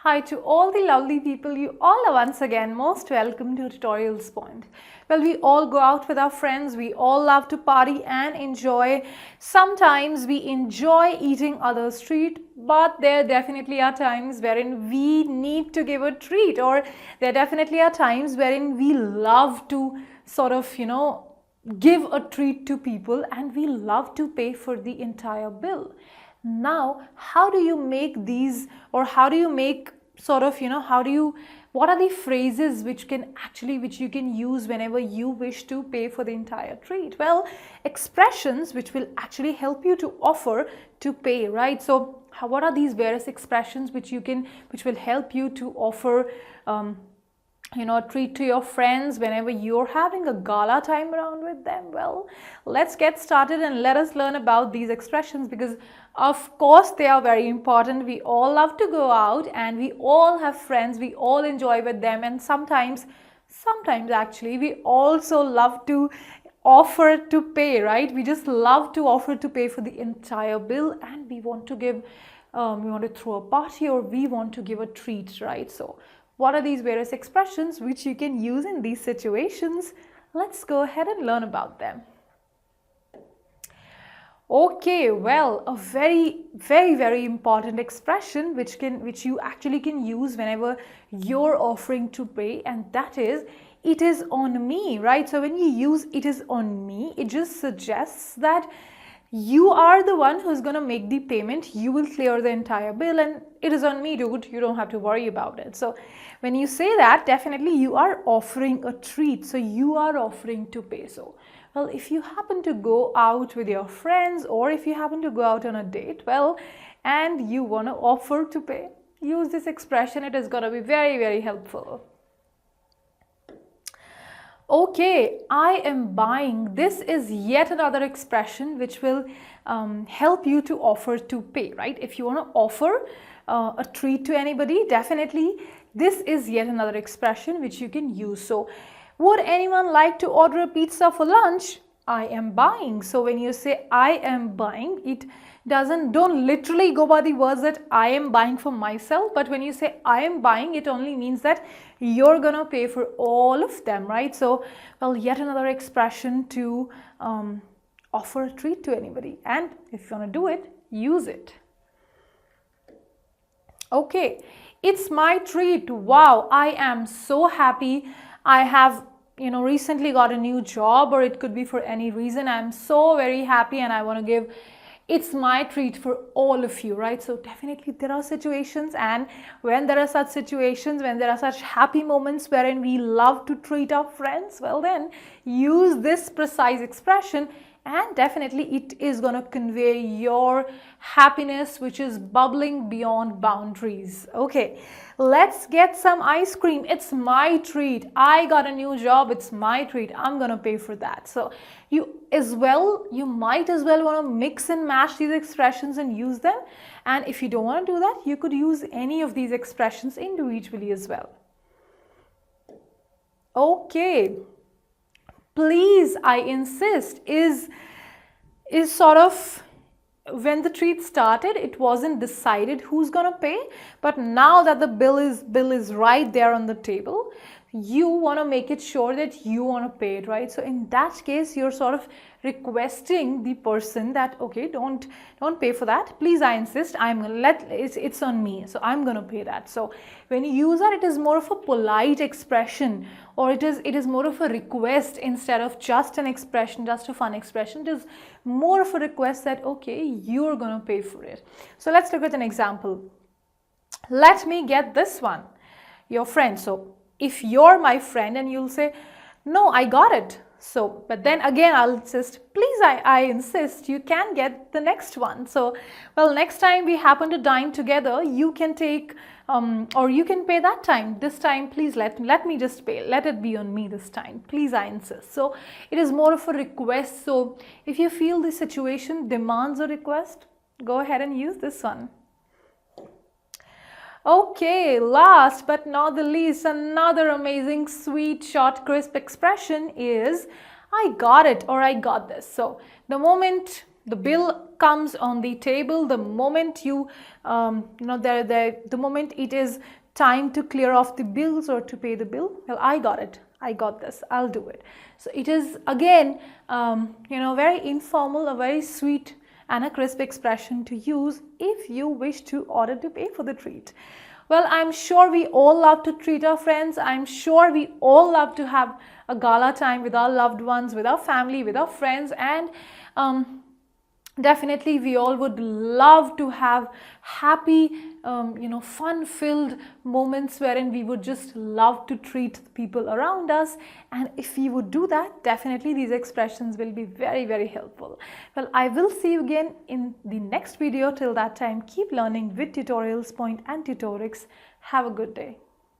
Hi to all the lovely people. You all are once again most welcome to Tutorials Point. Well, we all go out with our friends. We all love to party and enjoy. Sometimes we enjoy eating others' treat, but there definitely are times wherein we need to give a treat, or there definitely are times wherein we love to sort of, give a treat to people and we love to pay for the entire bill. Now, how do you make these, or how do you make sort of, what are the phrases which you can use whenever you wish to pay for the entire treat? Well, expressions which will actually help you to offer to pay, right? So what are these various expressions which will help you to offer a treat to your friends whenever you're having a gala time around with them? Well, let's get started and let us learn about these expressions, because of course they are very important. We all love to go out and we all have friends, we all enjoy with them, and sometimes actually we also love to offer to pay, right? We just love to offer to pay for the entire bill, and we want to give we want to throw a party, or we want to give a treat, right? So what are these various expressions which you can use in these situations? Let's go ahead and learn about them. Okay, well, a very important expression which you actually can use whenever you're offering to pay, and that is "it is on me," right? So when you use "it is on me," it just suggests that you are the one who's going to make the payment, you will clear the entire bill, and it is on me, dude, you don't have to worry about it. So when you say that, definitely you are offering a treat, so you are offering to pay. So well, if you happen to go out with your friends, or if you happen to go out on a date, well, and you want to offer to pay, use this expression. It is going to be very helpful. Okay, I am buying. This is yet another expression which will help you to offer to pay, right? If you want to offer a treat to anybody, definitely this is yet another expression which you can use. So, would anyone like to order a pizza for lunch? I am buying. So when you say I am buying, don't literally go by the words that I am buying for myself, but when you say I am buying, it only means that you're gonna pay for all of them, right? So, well, yet another expression to offer a treat to anybody, and if you want to do it, use it. Okay, it's my treat. Wow, I am so happy. I have recently got a new job, or it could be for any reason. I'm so very happy and I want to give, it's my treat for all of you, right? So definitely there are situations, and when there are such situations, when there are such happy moments wherein we love to treat our friends, well then use this precise expression, and definitely it is going to convey your happiness which is bubbling beyond boundaries. Okay, let's get some ice cream. It's my treat. I got a new job. It's my treat. I'm going to pay for that. So you might as well want to mix and match these expressions and use them. And if you don't want to do that, you could use any of these expressions individually as well. Okay, please, I insist, is sort of, when the treat started, it wasn't decided who's gonna pay, but now that the bill is right there on the table, you want to make it sure that you want to pay it, right? So in that case, you're sort of requesting the person that, okay, don't pay for that, please, I insist, it's on me, so I'm gonna pay that. So when you use that, it is more of a polite expression, or it is more of a request instead of just an expression, just a fun expression. It is more of a request that, okay, you're gonna pay for it. So let's look at an example. Let me get this one. Your friend, so if you're my friend and you'll say, no, I got it. So, but then again, I'll insist, please, I insist, you can get the next one. So, well, next time we happen to dine together, you can take, or you can pay that time. This time, please let me just pay. Let it be on me this time. Please, I insist. So, it is more of a request. So, if you feel the situation demands a request, go ahead and use this one. Okay, last but not the least, another amazing, sweet, short, crisp expression is I got it, or I got this. So the moment the bill comes on the table, the moment you the moment it is time to clear off the bills or to pay the bill, well, I got it, I got this, I'll do it. So it is again very informal, a very sweet and a crisp expression to use if you wish to order to pay for the treat. Well, I'm sure we all love to treat our friends. I'm sure we all love to have a gala time with our loved ones, with our family, with our friends, and definitely we all would love to have happy fun-filled moments wherein we would just love to treat the people around us. And if we would do that, definitely these expressions will be very, very helpful. Well, I will see you again in the next video. Till that time, keep learning with Tutorials Point and Tutorix. Have a good day.